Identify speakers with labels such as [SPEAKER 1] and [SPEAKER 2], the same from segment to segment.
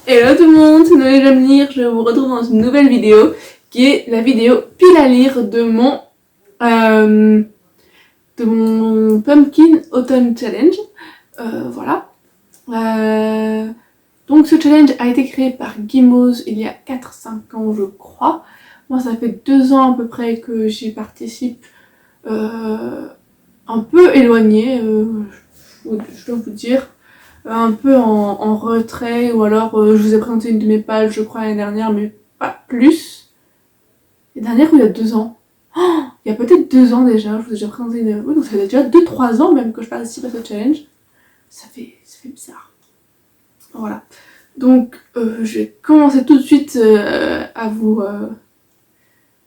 [SPEAKER 1] Hello tout le monde, c'est Noé Jamnir, je vous retrouve dans une nouvelle vidéo qui est la vidéo pile à lire de mon Pumpkin Autumn Challenge. Voilà. Donc ce challenge a été créé par Gimose il y a 4-5 ans je crois. Moi ça fait 2 ans à peu près que j'y participe, un peu éloignée, je dois vous dire. Un peu en retrait, ou alors je vous ai présenté une de mes pages je crois l'année dernière, mais pas plus. L'année dernière ou il y a 2 ans, il y a peut-être 2 ans déjà, je vous ai déjà présenté une... Oui, donc ça fait déjà 2-3 ans même que je participe à ce challenge. Ça fait bizarre. Voilà. Donc je vais commencer tout de suite à vous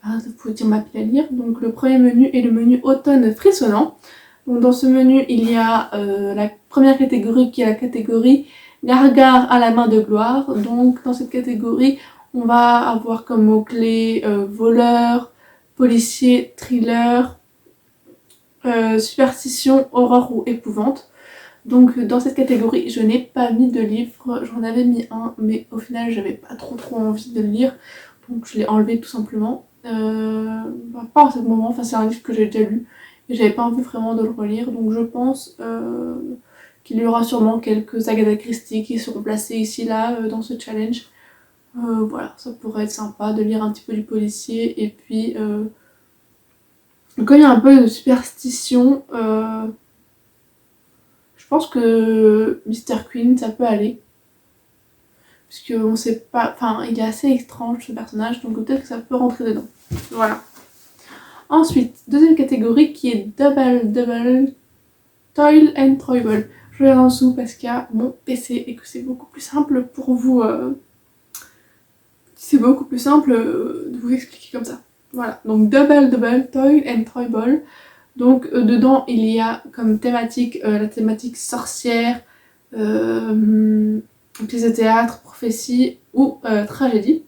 [SPEAKER 1] dire ma pile à lire. Donc le premier menu est le menu automne frissonnant. Donc dans ce menu, il y a la première catégorie qui est la catégorie Gargare à la main de gloire. Donc dans cette catégorie, on va avoir comme mots-clés voleur, policier, thriller, superstition, horreur ou épouvante. Donc dans cette catégorie, je n'ai pas mis de livre, j'en avais mis un, mais au final j'avais pas trop envie de le lire, donc je l'ai enlevé tout simplement. Pas en ce moment, enfin c'est un livre que j'ai déjà lu, et j'avais pas envie vraiment de le relire, donc je pense qu'il y aura sûrement quelques Agatha Christie qui seront placés ici là dans ce challenge. Voilà, ça pourrait être sympa de lire un petit peu du policier, et puis comme il y a un peu de superstition, je pense que Mr. Queen, ça peut aller. Puisque on sait pas... Enfin, il est assez étrange ce personnage, donc peut-être que ça peut rentrer dedans. Voilà. Ensuite, deuxième catégorie qui est Double Toil and Trouble. Je regarde en dessous parce qu'il y a mon PC et que c'est beaucoup plus simple pour vous... C'est beaucoup plus simple de vous expliquer comme ça. Voilà. Donc Double Toil and Trouble. Donc dedans, il y a comme thématique la thématique sorcière, pièce de théâtre, prophétie ou tragédie.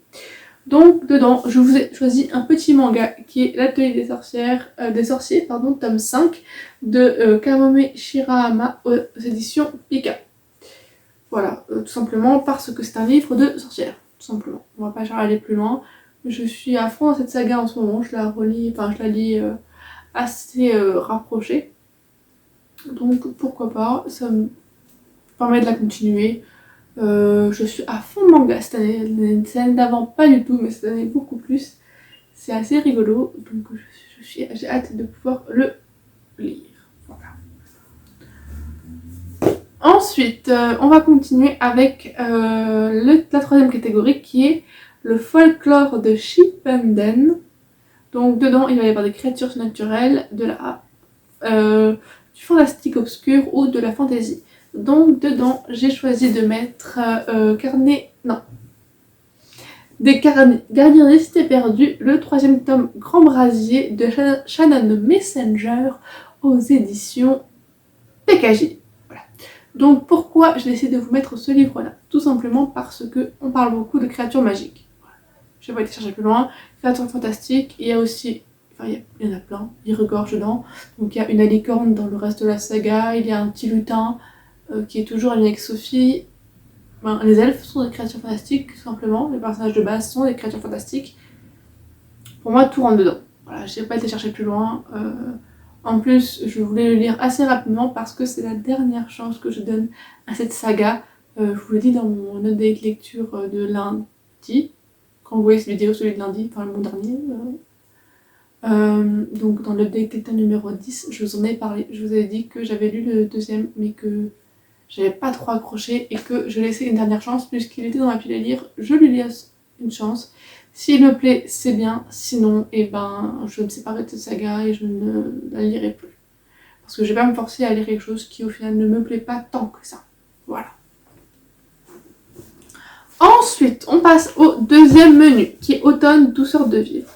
[SPEAKER 1] Donc dedans, je vous ai choisi un petit manga qui est L'Atelier des sorciers, tome 5 de Kamome Shirahama aux éditions Pika. Voilà, tout simplement parce que c'est un livre de sorcière, tout simplement. On va pas aller plus loin. Je suis à fond dans cette saga en ce moment, je la lis assez rapprochée. Donc pourquoi pas, ça me permet de la continuer. Je suis à fond manga cette année, l'année d'avant pas du tout, mais cette année beaucoup plus. C'est assez rigolo, donc j'ai hâte de pouvoir le lire. Voilà. Ensuite, on va continuer avec la troisième catégorie qui est le folklore de Shippuden. Donc dedans, il va y avoir des créatures surnaturelles, du fantastique obscur ou de la fantasy. Donc dedans, j'ai choisi de mettre des Gardiens des Cités Perdues, le troisième tome Grand Brasier de Shannon Messenger aux éditions PKJ. Voilà. Donc pourquoi j'ai décidé de vous mettre ce livre-là? Tout simplement parce qu'on parle beaucoup de créatures magiques. Voilà. Je vais pas été chercher plus loin. Créatures fantastiques, il y a aussi... Enfin, il y en a plein, il regorge dedans. Donc il y a une alicorne dans le reste de la saga, il y a un petit lutin qui est toujours ami avec Sophie. Les elfes sont des créatures fantastiques, tout simplement. Les personnages de base sont des créatures fantastiques. Pour moi, tout rentre dedans. Voilà, j'ai pas été chercher plus loin. En plus, je voulais le lire assez rapidement parce que c'est la dernière chance que je donne à cette saga. Je vous le dis dans mon update lecture de lundi. Quand vous voyez cette vidéo, celui de lundi, enfin le mon dernier. Donc dans l'update lecture numéro 10, je vous en ai parlé. Je vous ai dit que j'avais lu le deuxième, mais que j'avais pas trop accroché et que je laissais une dernière chance puisqu'il était dans ma pile à lire. Je lui laisse une chance. S'il me plaît, c'est bien. Sinon, je vais me séparer de cette saga et je ne la lirai plus. Parce que je vais pas me forcer à lire quelque chose qui au final ne me plaît pas tant que ça. Voilà. Ensuite, on passe au deuxième menu qui est Automne, douceur de vivre.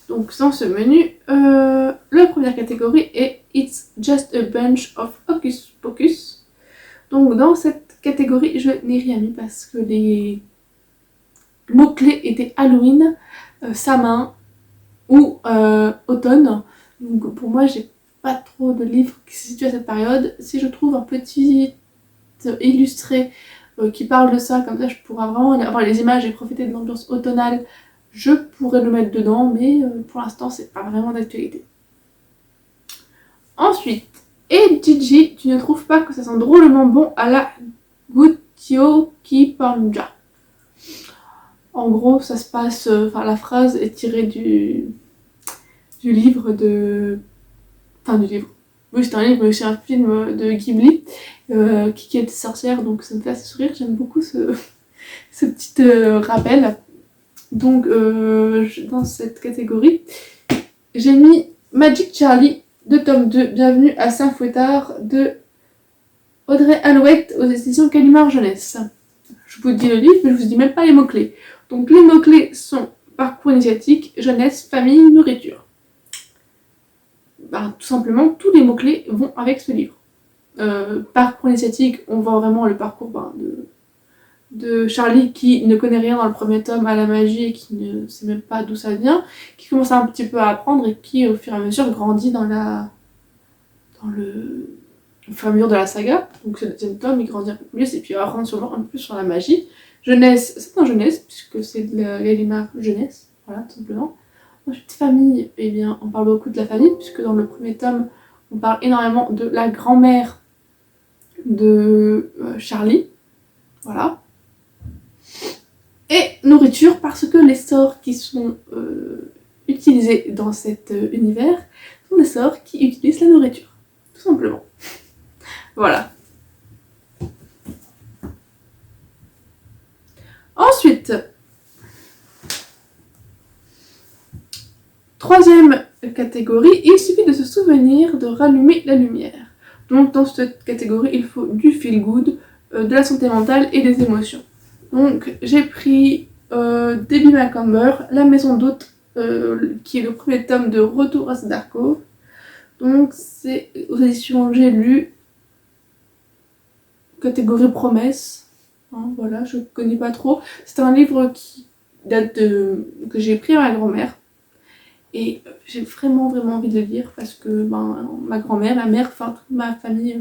[SPEAKER 1] Donc dans ce menu, la première catégorie est It's just a bunch of hocus pocus. Donc dans cette catégorie, je n'ai rien mis parce que les mots-clés étaient Halloween, sa main ou automne. Donc pour moi, j'ai pas trop de livres qui se situent à cette période. Si je trouve un petit illustré qui parle de ça, comme ça je pourrais vraiment avoir les images et profiter de l'ambiance automnale, je pourrais le mettre dedans, mais pour l'instant c'est pas vraiment d'actualité. Ensuite, et Gigi, tu ne trouves pas que ça sent drôlement bon à la Gutio Panja? En gros, ça se passe, la phrase est tirée du livre de... Enfin, du livre. Oui, c'est un livre, mais aussi un film de Ghibli, qui est sorcière, donc ça me fait assez sourire. J'aime beaucoup ce petit rappel. Donc, dans cette catégorie, j'ai mis Magic Charlie de tome 2, Bienvenue à Saint-Fouettard, de Audrey Alouette aux éditions Gallimard Jeunesse. Je vous dis le livre, mais je vous dis même pas les mots-clés. Donc, les mots-clés sont parcours initiatique, jeunesse, famille, nourriture. Tout simplement, tous les mots-clés vont avec ce livre. Parcours initiatique, on voit vraiment le parcours de Charlie qui ne connaît rien dans le premier tome à la magie et qui ne sait même pas d'où ça vient, qui commence un petit peu à apprendre et qui au fur et à mesure grandit au fur et à mesure de la saga. Donc ce deuxième tome, il grandit un peu plus et puis il va apprendre sûrement un peu plus sur la magie. Jeunesse, c'est un jeunesse puisque c'est de la Gallimard Jeunesse, voilà tout simplement. Ensuite famille, eh bien on parle beaucoup de la famille puisque dans le premier tome on parle énormément de la grand-mère de Charlie, voilà. Et nourriture, parce que les sorts qui sont utilisés dans cet univers sont des sorts qui utilisent la nourriture, tout simplement. Voilà. Ensuite, troisième catégorie, il suffit de se souvenir de rallumer la lumière. Donc dans cette catégorie, il faut du feel good, de la santé mentale et des émotions. Donc j'ai pris Debbie Macomber, La Maison d'Hôte, qui est le premier tome de Retour à Cedar Cove. Donc c'est aux éditions J'ai lu, catégorie promesse. Hein, voilà, je connais pas trop. C'est un livre qui date que j'ai pris à ma grand-mère. Et j'ai vraiment envie de le lire parce que ma grand-mère, ma mère, toute ma famille,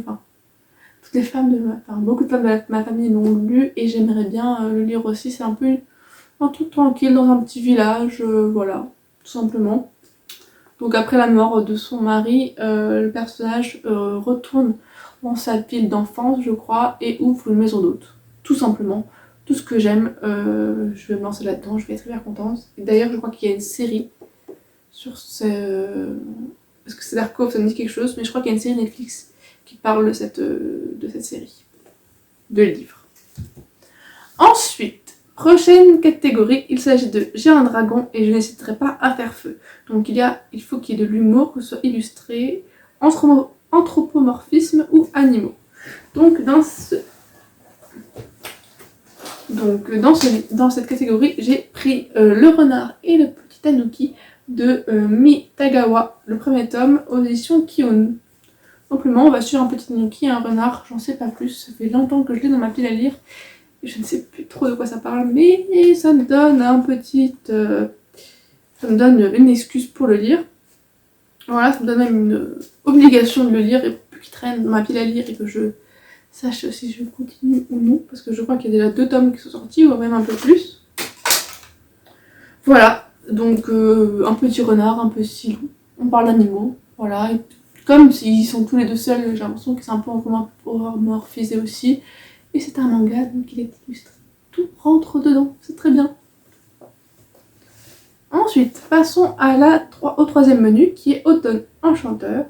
[SPEAKER 1] toutes les femmes beaucoup de femmes de ma famille l'ont lu et j'aimerais bien le lire aussi. C'est un peu un truc tranquille dans un petit village, voilà, tout simplement. Donc après la mort de son mari, le personnage retourne dans sa ville d'enfance, je crois, et ouvre une maison d'hôte, tout simplement. Tout ce que j'aime, je vais me lancer là-dedans, je vais être hyper contente. Et d'ailleurs, je crois qu'il y a une série sur parce que Cedar Cove, ça me dit quelque chose, mais je crois qu'il y a une série Netflix qui parle de cette série de livres. Ensuite, prochaine catégorie, il s'agit de J'ai un dragon et je n'hésiterai pas à faire feu. Donc il faut qu'il y ait de l'humour, que ce soit illustré, anthropomorphisme ou animaux. Donc dans cette catégorie, j'ai pris Le renard et le petit tanuki de Mi Tagawa, le premier tome aux éditions Kion. Simplement, on va suivre un petit tanuki et un renard, j'en sais pas plus, ça fait longtemps que je l'ai dans ma pile à lire, et je ne sais plus trop de quoi ça parle, mais ça me donne ça me donne une excuse pour le lire. Voilà, ça me donne même une obligation de le lire, et plus qu'il traîne dans ma pile à lire, et que je sache si je continue ou non, parce que je crois qu'il y a déjà 2 tomes qui sont sortis, ou même un peu plus. Voilà. Donc un petit renard, un petit loup, on parle d'animaux, voilà, et comme s'ils sont tous les deux seuls, j'ai l'impression que c'est un peu anthropomorphisé aussi, et c'est un manga, donc il est illustré, tout rentre dedans, c'est très bien. Ensuite, passons au troisième menu, qui est Automne Enchanteur.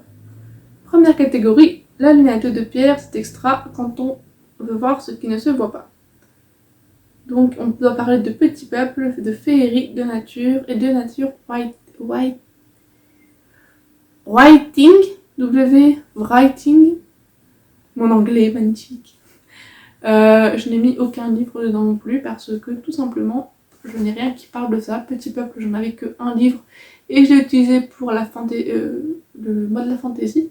[SPEAKER 1] Première catégorie, la lunette de pierre, c'est extra quand on veut voir ce qui ne se voit pas. Donc on doit parler de petits peuples, de féerie, de nature et de nature writing. Mon anglais est magnifique. Je n'ai mis aucun livre dedans non plus parce que tout simplement je n'ai rien qui parle de ça. Petit peuple, j'en avais que un livre et je l'ai utilisé pour le mode de la fantaisie.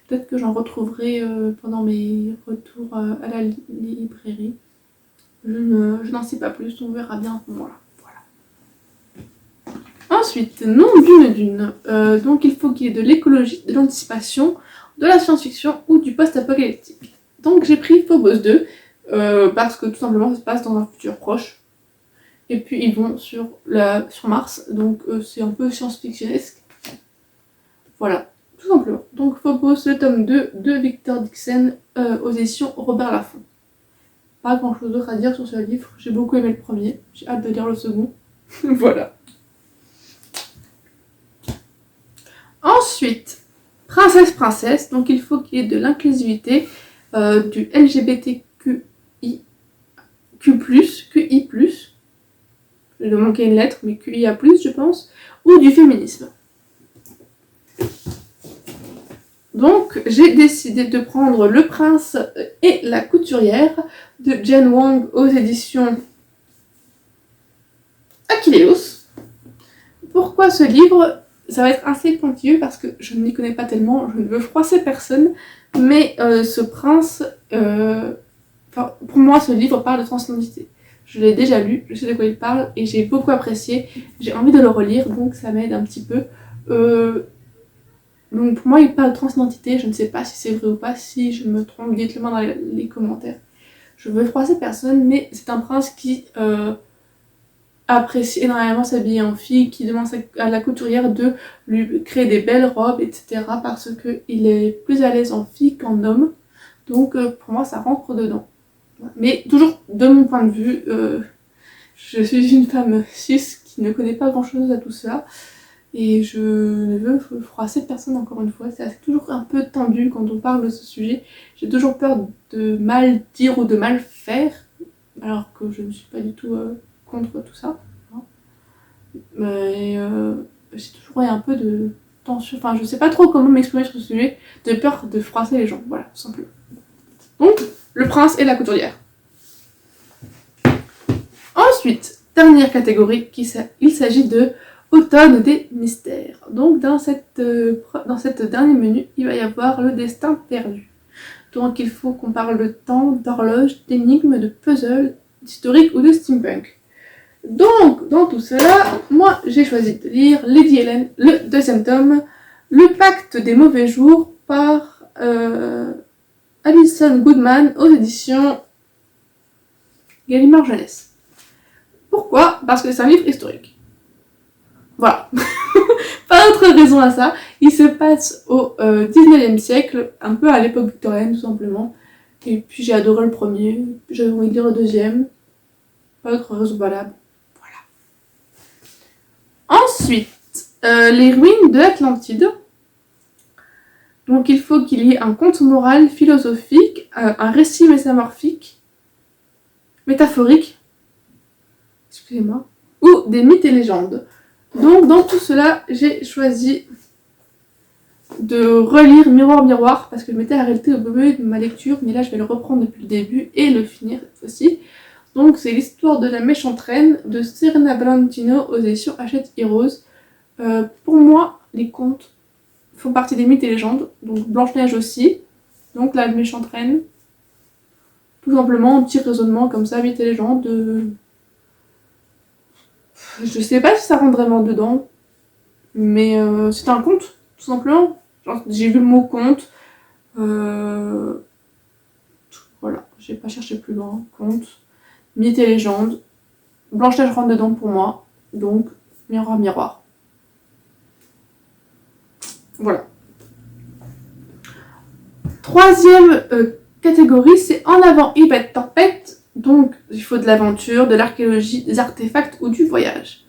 [SPEAKER 1] Peut-être que j'en retrouverai pendant mes retours à la librairie. Je n'en sais pas plus, on verra bien à ce moment-là. Voilà. Ensuite, nom d'une dune. Donc il faut qu'il y ait de l'écologie, de l'anticipation, de la science-fiction ou du post-apocalyptique. Donc j'ai pris Phobos 2, parce que tout simplement ça se passe dans un futur proche. Et puis ils vont sur Mars, donc c'est un peu science-fictionnesque. Voilà, tout simplement. Donc Phobos, le tome 2 de Victor Dixon aux éditions Robert Laffont. Pas grand chose d'autre à dire sur ce livre, j'ai beaucoup aimé le premier, j'ai hâte de lire le second. Voilà. Ensuite, Princesse, donc il faut qu'il y ait de l'inclusivité, du LGBTQI, QI+, je vais manquer une lettre, mais QIA+, je pense, ou du féminisme. Donc, j'ai décidé de prendre Le Prince et la Couturière de Jen Wang aux éditions Achilleos. Pourquoi ce livre ? Ça va être assez pointilleux parce que je ne m'y connais pas tellement, je ne veux froisser personne, mais ce prince, pour moi, ce livre parle de transidentité. Je l'ai déjà lu, je sais de quoi il parle et j'ai beaucoup apprécié. J'ai envie de le relire, donc ça m'aide un petit peu. Donc pour moi, il parle de transidentité. Je ne sais pas si c'est vrai ou pas. Si je me trompe, dites-le moi dans les commentaires. Je veux froisser personne, mais c'est un prince qui apprécie énormément s'habiller en fille, qui demande à la couturière de lui créer des belles robes, etc. parce qu'il est plus à l'aise en fille qu'en homme. Donc pour moi, ça rentre dedans. Mais toujours de mon point de vue, je suis une femme cis qui ne connaît pas grand chose à tout ça et je ne veux froisser personne encore une fois. C'est toujours un peu tendu quand on parle de ce sujet. J'ai toujours peur de mal dire ou de mal faire, alors que je ne suis pas du tout contre tout ça. Hein. Mais j'ai toujours un peu de tension, enfin je sais pas trop comment m'exprimer sur ce sujet, de peur de froisser les gens, voilà, tout simplement. Donc, Le Prince et la Couturière. Ensuite, dernière catégorie, il s'agit de Automne des mystères. Donc dans cette dernier menu, il va y avoir le destin perdu. Donc il faut qu'on parle de temps, d'horloge, d'énigmes, de puzzle, d'historique ou de steampunk. Donc dans tout cela, moi j'ai choisi de lire Lady Helen, le deuxième tome, Le Pacte des mauvais jours par Alison Goodman aux éditions Gallimard Jeunesse. Pourquoi ? Parce que c'est un livre historique. Voilà. Pas d'autre raison à ça. Il se passe au 19e siècle, un peu à l'époque victorienne tout simplement. Et puis j'ai adoré le premier, j'avais envie de lire le deuxième. Pas d'autre raison valable. Voilà. Ensuite, les ruines de l'Atlantide. Donc il faut qu'il y ait un conte moral, philosophique, un récit métaphorique, excusez-moi, ou des mythes et légendes. Donc dans tout cela, j'ai choisi de relire Miroir Miroir parce que je m'étais arrêtée au milieu de ma lecture, mais là je vais le reprendre depuis le début et le finir cette fois-ci. Donc c'est l'histoire de la méchante reine de Serena Valentino aux éditions Hachette Heroes. Pour moi, les contes font partie des mythes et légendes, donc Blanche-Neige aussi, donc la méchante reine. Tout simplement, un petit raisonnement comme ça, mythes et légendes. Je sais pas si ça rentre vraiment dedans, mais c'est un conte, tout simplement. Genre, j'ai vu le mot conte. Voilà, j'ai pas cherché plus loin. Conte, mythes et légendes. Blanche-Neige rentre dedans pour moi, donc Miroir Miroir. Voilà. Troisième catégorie, c'est En avant Yvette Tempête. Donc il faut de l'aventure, de l'archéologie, des artefacts ou du voyage.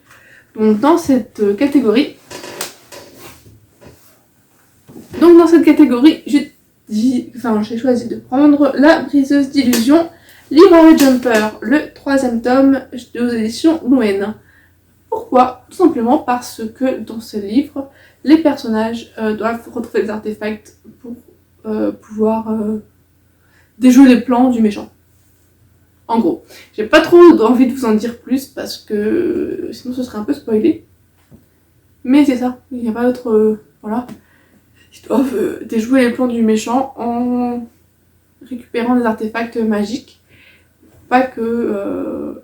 [SPEAKER 1] Donc dans cette catégorie, j'ai choisi de prendre La briseuse d'illusions, Leroy Jumper, le troisième tome aux éditions Louen. Pourquoi ? Tout simplement parce que dans ce livre, les personnages doivent retrouver des artefacts pour pouvoir déjouer les plans du méchant. En gros, j'ai pas trop envie de vous en dire plus parce que sinon ce serait un peu spoilé. Mais c'est ça, il n'y a pas d'autre... voilà. Ils doivent déjouer les plans du méchant en récupérant des artefacts magiques. Pas que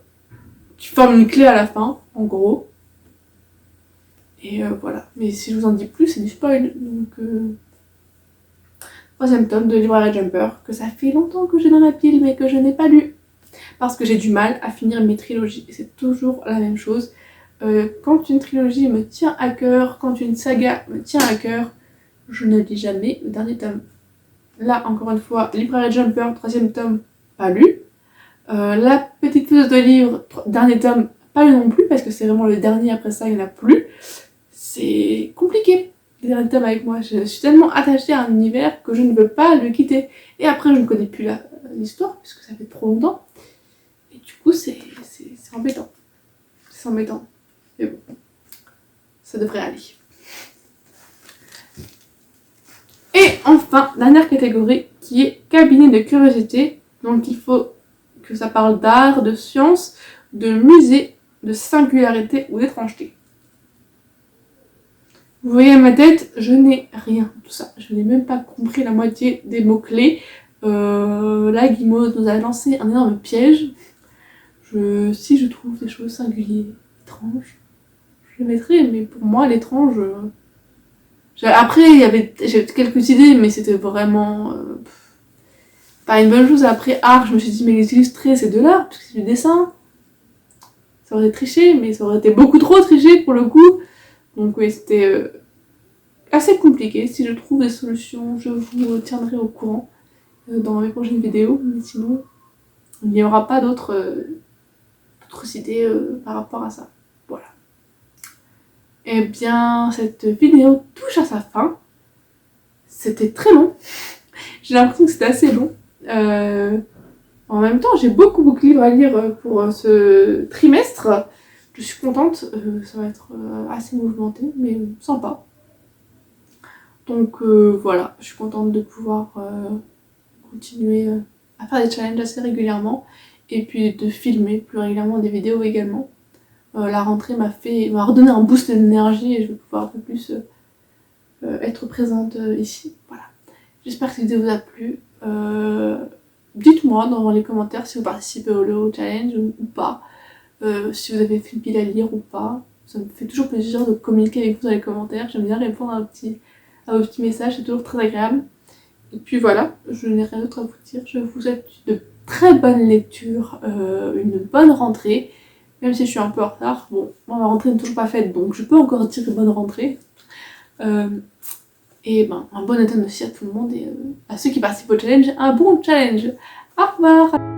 [SPEAKER 1] tu formes une clé à la fin, en gros. Et voilà. Mais si je vous en dis plus, c'est du spoil. Donc 3e tome de Librairie Jumper, que ça fait longtemps que j'ai dans la pile, mais que je n'ai pas lu. Parce que j'ai du mal à finir mes trilogies, et c'est toujours la même chose. Quand une trilogie me tient à cœur, quand une saga me tient à cœur, je ne lis jamais le dernier tome. Là, encore une fois, Librairie Jumper, 3e tome, pas lu. La petite fuse de livre, dernier tome, pas lu non plus, parce que c'est vraiment le dernier, après ça, il n'y en a plus. C'est compliqué, les derniers tomes avec moi. Je suis tellement attachée à un univers que je ne veux pas le quitter. Et après, je ne connais plus l'histoire, puisque ça fait trop longtemps. Et du coup, c'est embêtant. C'est embêtant. Mais bon, ça devrait aller. Et enfin, dernière catégorie, qui est cabinet de curiosité. Donc il faut que ça parle d'art, de science, de musée, de singularité ou d'étrangeté. Vous voyez ma tête, je n'ai rien de tout ça. Je n'ai même pas compris la moitié des mots-clés. Là, Guimaude nous a lancé un énorme piège. Si je trouve des choses singulières, étranges, je les mettrai, mais pour moi, l'étrange... Après, j'ai quelques idées, mais c'était vraiment pas une bonne chose. Après, art, je me suis dit, mais les illustrés, c'est de l'art, parce que c'est du dessin. Ça aurait triché, mais ça aurait été beaucoup trop triché pour le coup. Donc oui, c'était assez compliqué. Si je trouve des solutions, je vous tiendrai au courant dans mes prochaines vidéos. Mais sinon, il n'y aura pas d'autres idées par rapport à ça. Voilà. Et bien, cette vidéo touche à sa fin. C'était très long. J'ai l'impression que c'était assez long. En même temps, j'ai beaucoup de livres à lire pour ce trimestre. Je suis contente. Ça va être assez mouvementé, mais sympa. Donc voilà, je suis contente de pouvoir continuer à faire des challenges assez régulièrement. Et puis de filmer plus régulièrement des vidéos également. La rentrée m'a redonné un boost d'énergie et je vais pouvoir un peu plus être présente ici. Voilà. J'espère que cette vidéo vous a plu. Dites-moi dans les commentaires si vous participez au challenge ou pas. Si vous avez fait une pile à lire ou pas. Ça me fait toujours plaisir de communiquer avec vous dans les commentaires. J'aime bien répondre à vos petits messages, c'est toujours très agréable. Et puis voilà, je n'ai rien d'autre à vous dire. Je vous souhaite de très bonnes lectures, une bonne rentrée. Même si je suis un peu en retard, bon, moi ma rentrée n'est toujours pas faite, donc je peux encore dire bonne rentrée. Et ben, un bon automne aussi à tout le monde et à ceux qui participent au challenge, un bon challenge. Au revoir!